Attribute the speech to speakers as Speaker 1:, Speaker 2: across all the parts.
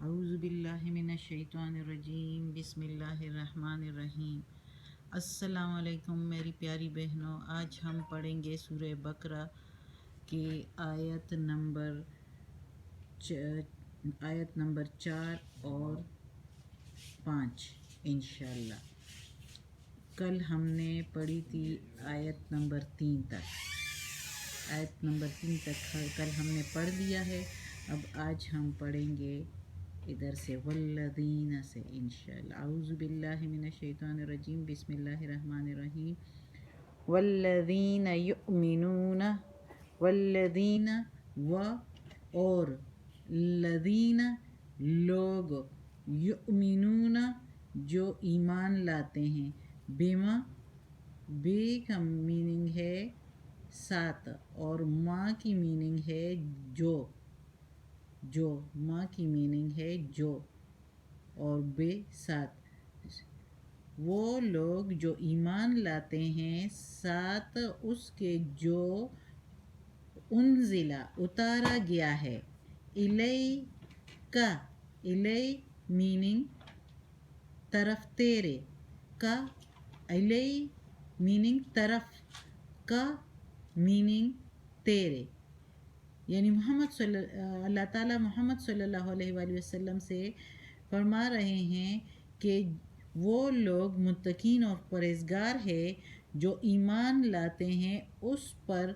Speaker 1: اعوذ باللہ من الشیطان الرجیم، بسم اللہ الرحمن الرحیم۔ السلام علیکم میری پیاری بہنوں، آج ہم پڑھیں گے سورہ بقرہ کی آیت نمبر 4 اور 5 انشاءاللہ۔ کل ہم نے پڑھی تھی آیت نمبر 3 تک، کل ہم نے پڑھ لیا ہے۔ اب آج ہم پڑھیں گے ادھر سے والذین سے انشاءاللہ۔ اعوذ باللہ من الشیطان الرجیم، بسم اللہ الرحمن الرحیم۔ والذین یؤمنون، والذین اور الذین لوگ، یؤمنون جو ایمان لاتے ہیں، بما بے کا میننگ ہے ساتھ، اور ماں کی میننگ ہے جو ماں کی میننگ ہے جو، اور بے ساتھ۔ وہ لوگ جو ایمان لاتے ہیں ساتھ اس کے جو انزلہ اتارا گیا ہے، الیکا، الی میننگ طرف تیرے، کا الی میننگ طرف، کا میننگ تیرے، یعنی اللہ تعالیٰ محمد صلی اللہ علیہ وآلہ وسلم سے فرما رہے ہیں کہ وہ لوگ متقین اور پرہیزگار ہے جو ایمان لاتے ہیں اس پر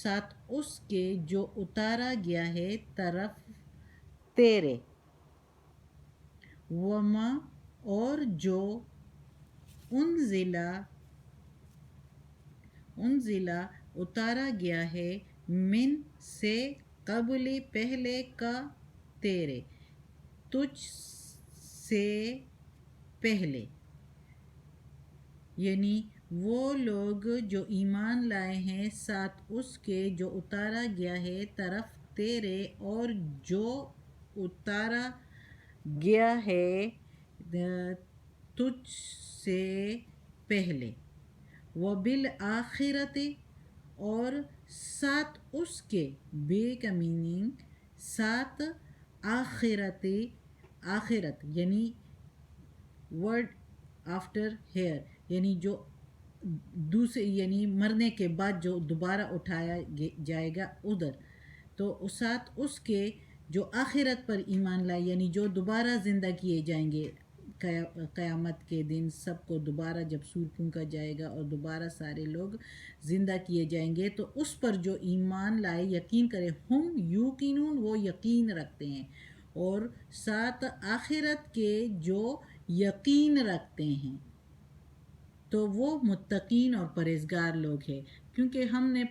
Speaker 1: ساتھ اس کے جو اتارا گیا ہے طرف تیرے، وما اور جو انزلہ اتارا گیا ہے، من سے قبل پہلے، کا تیرے، تجھ سے پہلے، یعنی وہ لوگ جو ایمان لائے ہیں ساتھ اس کے جو اتارا گیا ہے طرف تیرے، اور جو اتارا گیا ہے تجھ سے پہلے، وبالآخرۃ اور ساتھ اس کے، بے کا میننگ ساتھ آخرت، آخرت یعنی ورڈ آفٹر ہیئر، یعنی جو دوسرے یعنی مرنے کے بعد جو دوبارہ اٹھایا جائے گا ادھر، تو ساتھ اس کے جو آخرت پر ایمان لائے، یعنی جو دوبارہ زندہ کیے جائیں گے قیامت کے دن، سب کو دوبارہ جب سور پھونکا جائے گا اور دوبارہ سارے لوگ زندہ کیے جائیں گے، تو اس پر جو ایمان لائے، یقین کرے، ہم یوقنون وہ یقین رکھتے ہیں، اور ساتھ آخرت کے جو یقین رکھتے ہیں، تو وہ متقین اور پرہیزگار لوگ ہیں۔ کیونکہ ہم نے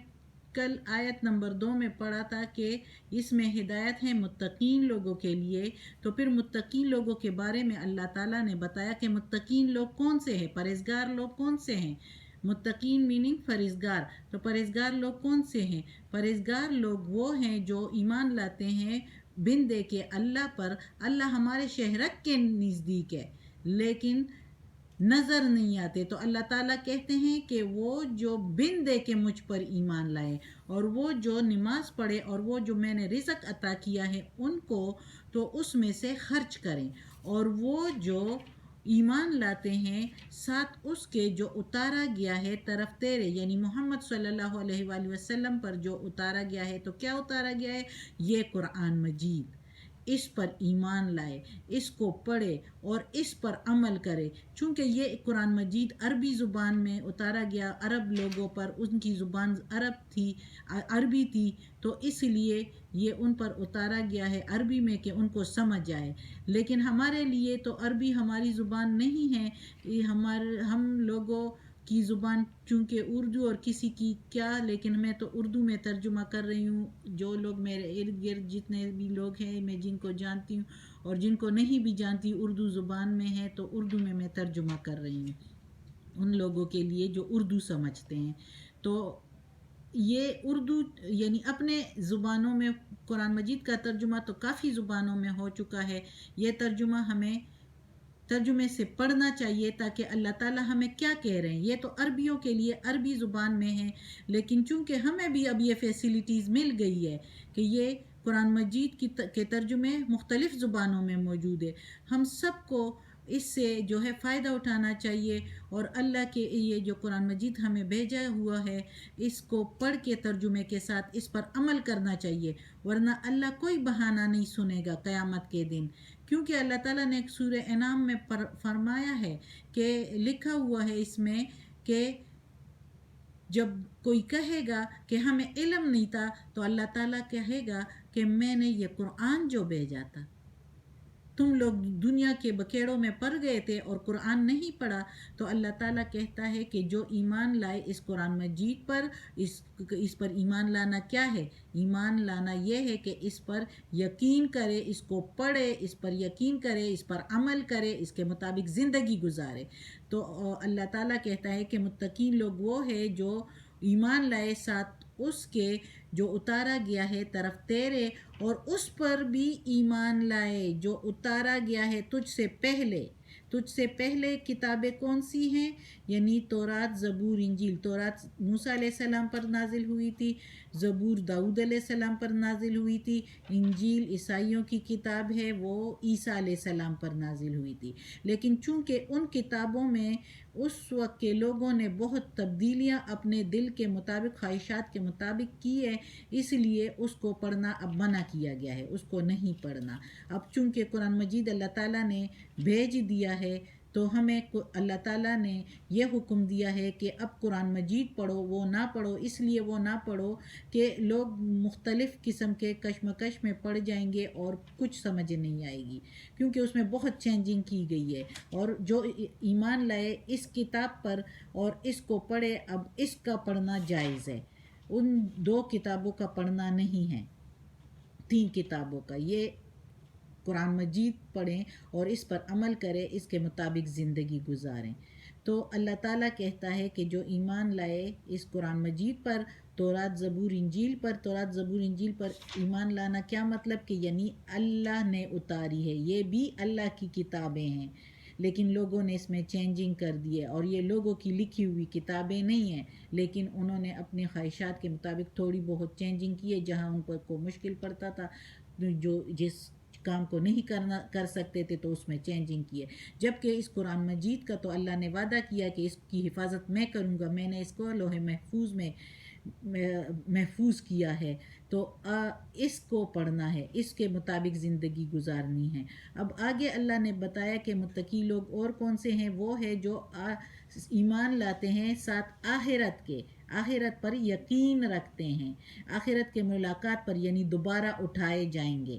Speaker 1: کل آیت نمبر 2 میں پڑھا تھا کہ اس میں ہدایت ہے متقین لوگوں کے لیے، تو پھر متقین لوگوں کے بارے میں اللہ تعالیٰ نے بتایا کہ متقین لوگ کون سے ہیں، پرہیزگار لوگ کون سے ہیں۔ متقین میننگ پرہیزگار، تو پرہیزگار لوگ کون سے ہیں؟ پرہیزگار لوگ وہ ہیں جو ایمان لاتے ہیں بن دے کے اللہ پر، اللہ ہمارے شہرک کے نزدیک ہے لیکن نظر نہیں آتے، تو اللہ تعالیٰ کہتے ہیں کہ وہ جو بن دے کے مجھ پر ایمان لائے، اور وہ جو نماز پڑھے، اور وہ جو میں نے رزق عطا کیا ہے ان کو تو اس میں سے خرچ کریں، اور وہ جو ایمان لاتے ہیں ساتھ اس کے جو اتارا گیا ہے طرف تیرے، یعنی محمد صلی اللہ علیہ وآلہ وسلم پر جو اتارا گیا ہے، تو کیا اتارا گیا ہے؟ یہ قرآن مجید، اس پر ایمان لائے، اس کو پڑھے اور اس پر عمل کرے۔ چونکہ یہ قرآن مجید عربی زبان میں اتارا گیا، عرب لوگوں پر، ان کی زبان عربی تھی، تو اس لیے یہ ان پر اتارا گیا ہے عربی میں کہ ان کو سمجھ آئے۔ لیکن ہمارے لیے تو عربی ہماری زبان نہیں ہے، ہم لوگوں کی زبان چونکہ اردو اور کسی کی کیا، لیکن میں تو اردو میں ترجمہ کر رہی ہوں۔ جو لوگ میرے ارد گرد جتنے بھی لوگ ہیں، میں جن کو جانتی ہوں اور جن کو نہیں بھی جانتی اردو زبان میں ہے، تو اردو میں ترجمہ کر رہی ہوں ان لوگوں کے لیے جو اردو سمجھتے ہیں۔ تو یہ اردو یعنی اپنے زبانوں میں قرآن مجید کا ترجمہ تو کافی زبانوں میں ہو چکا ہے، یہ ترجمہ ہمیں ترجمے سے پڑھنا چاہیے تاکہ اللہ تعالیٰ ہمیں کیا کہہ رہے ہیں۔ یہ تو عربیوں کے لیے عربی زبان میں ہے، لیکن چونکہ ہمیں بھی اب یہ فیسلٹیز مل گئی ہے کہ یہ قرآن مجید کے ترجمے مختلف زبانوں میں موجود ہے. ہم سب کو اس سے جو ہے فائدہ اٹھانا چاہیے اور اللہ کے یہ جو قرآن مجید ہمیں بھیجا ہوا ہے اس کو پڑھ کے ترجمے کے ساتھ اس پر عمل کرنا چاہیے، ورنہ اللہ کوئی بہانہ نہیں سنے گا قیامت کے دن. کیونکہ اللہ تعالیٰ نے ایک سورہ انعام میں فرمایا ہے کہ لکھا ہوا ہے اس میں کہ جب کوئی کہے گا کہ ہمیں علم نہیں تھا تو اللہ تعالیٰ کہے گا کہ میں نے یہ قرآن جو بھیجا تھا، تم لوگ دنیا کے بکھیڑوں میں پڑ گئے تھے اور قرآن نہیں پڑھا. تو اللہ تعالیٰ کہتا ہے کہ جو ایمان لائے اس قرآن مجید پر، اس پر ایمان لانا کیا ہے؟ ایمان لانا یہ ہے کہ اس پر یقین کرے، اس کو پڑھے، اس پر یقین کرے، اس پر عمل کرے، اس کے مطابق زندگی گزارے. تو اللہ تعالیٰ کہتا ہے کہ متقین لوگ وہ ہے جو ایمان لائے ساتھ اس کے جو اتارا گیا ہے طرف تیرے، اور اس پر بھی ایمان لائے جو اتارا گیا ہے تجھ سے پہلے. تجھ سے پہلے کتابیں کون سی ہیں؟ یعنی تورات، زبور، انجیل. تورات موسیٰ علیہ السلام پر نازل ہوئی تھی، زبور داؤد علیہ السلام پر نازل ہوئی تھی، انجیل عیسائیوں کی کتاب ہے وہ عیسیٰ علیہ السلام پر نازل ہوئی تھی. لیکن چونکہ ان کتابوں میں اس وقت کے لوگوں نے بہت تبدیلیاں اپنے دل کے مطابق، خواہشات کے مطابق کی ہے، اس لیے اس کو پڑھنا اب منع کیا گیا ہے، اس کو نہیں پڑھنا. اب چونکہ قرآن مجید اللہ تعالیٰ نے بھیج دیا ہے تو ہمیں اللہ تعالیٰ نے یہ حکم دیا ہے کہ اب قرآن مجید پڑھو، وہ نہ پڑھو. اس لیے وہ نہ پڑھو کہ لوگ مختلف قسم کے کشمکش میں پڑ جائیں گے اور کچھ سمجھ نہیں آئے گی، کیونکہ اس میں بہت چینجنگ کی گئی ہے. اور جو ایمان لائے اس کتاب پر اور اس کو پڑھے، اب اس کا پڑھنا جائز ہے، ان 2 کتابوں کا پڑھنا نہیں ہے، 3 کتابوں کا. یہ قرآن مجید پڑھیں اور اس پر عمل کریں، اس کے مطابق زندگی گزاریں. تو اللہ تعالیٰ کہتا ہے کہ جو ایمان لائے اس قرآن مجید پر، تورات، زبور، انجیل پر. تورات، زبور، انجیل پر ایمان لانا کیا مطلب کہ یعنی اللہ نے اتاری ہے، یہ بھی اللہ کی کتابیں ہیں، لیکن لوگوں نے اس میں چینجنگ کر دی ہے، اور یہ لوگوں کی لکھی ہوئی کتابیں نہیں ہیں، لیکن انہوں نے اپنی خواہشات کے مطابق تھوڑی بہت چینجنگ کی ہے. جہاں ان پر کو مشکل پڑتا تھا، جو جس کام کو نہیں کر سکتے تھے تو اس میں چینجنگ کی ہے. جبکہ اس قرآن مجید کا تو اللہ نے وعدہ کیا کہ اس کی حفاظت میں کروں گا، میں نے اس کو لوح محفوظ میں محفوظ کیا ہے. تو اس کو پڑھنا ہے، اس کے مطابق زندگی گزارنی ہے. اب آگے اللہ نے بتایا کہ متقی لوگ اور کون سے ہیں. وہ ہے جو ایمان لاتے ہیں ساتھ آخرت کے، آخرت پر یقین رکھتے ہیں، آخرت کے ملاقات پر، یعنی دوبارہ اٹھائے جائیں گے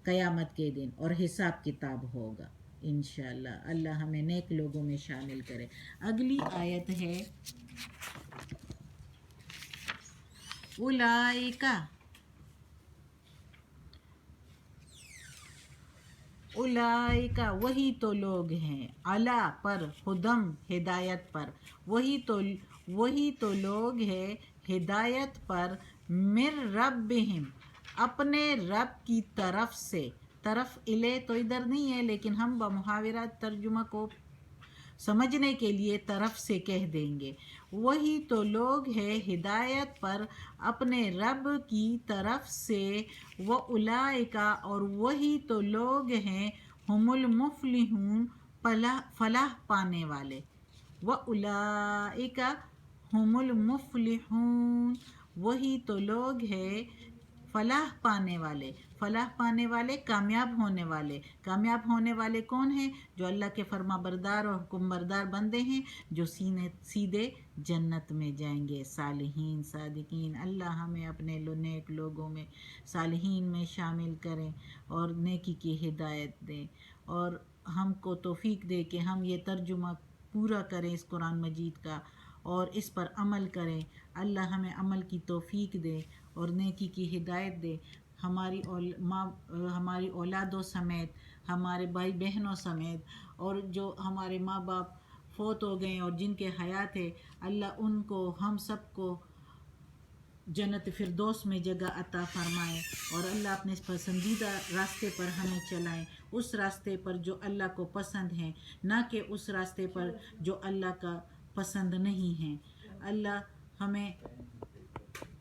Speaker 1: قیامت کے دن اور حساب کتاب ہوگا انشاءاللہ. اللہ ہمیں نیک لوگوں میں شامل کرے. اگلی آیت ہے اولئک وہی تو لوگ ہیں، علی پر، ہدم ہدایت پر، وہی تو لوگ ہیں ہدایت پر، من ربہم اپنے رب کی طرف سے. طرف الے تو ادھر نہیں ہے، لیکن ہم بمحاورہ ترجمہ کو سمجھنے کے لیے طرف سے کہہ دیں گے. وہی تو لوگ ہیں ہدایت پر اپنے رب کی طرف سے. وَأُولَئِکَ اور وہی تو لوگ ہیں ہم المفلحون فلاح پانے والے. وَأُولَئِکَ ہم المفلحون وہی تو لوگ ہیں فلاح پانے والے. فلاح پانے والے کامیاب ہونے والے. کامیاب ہونے والے کون ہیں؟ جو اللہ کے فرما بردار اور حکم بردار بندے ہیں، جو سیدھے جنت میں جائیں گے. صالحین، صادقین. اللہ ہمیں اپنے نیک لوگوں میں، صالحین میں شامل کریں اور نیکی کی ہدایت دیں، اور ہم کو توفیق دے کہ ہم یہ ترجمہ پورا کریں اس قرآن مجید کا اور اس پر عمل کریں. اللہ ہمیں عمل کی توفیق دے اور نیکی کی ہدایت دے. ہماری اولادوں سمیت، ہمارے بھائی بہنوں سمیت، اور جو ہمارے ماں باپ فوت ہو گئے اور جن کے حیات ہے، اللہ ان کو، ہم سب کو جنت فردوس میں جگہ عطا فرمائے، اور اللہ اپنے پسندیدہ راستے پر ہمیں چلائیں، اس راستے پر جو اللہ کو پسند ہیں، نہ کہ اس راستے پر جو اللہ کا پسند نہیں ہیں. اللہ ہمیں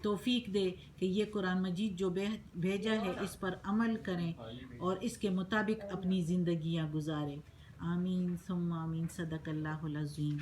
Speaker 1: توفیق دے کہ یہ قرآن مجید جو بھیجا ہے اس پر عمل کریں اور اس کے مطابق اپنی زندگیاں گزاریں. آمین ثم آمین. صدق اللہ العظیم.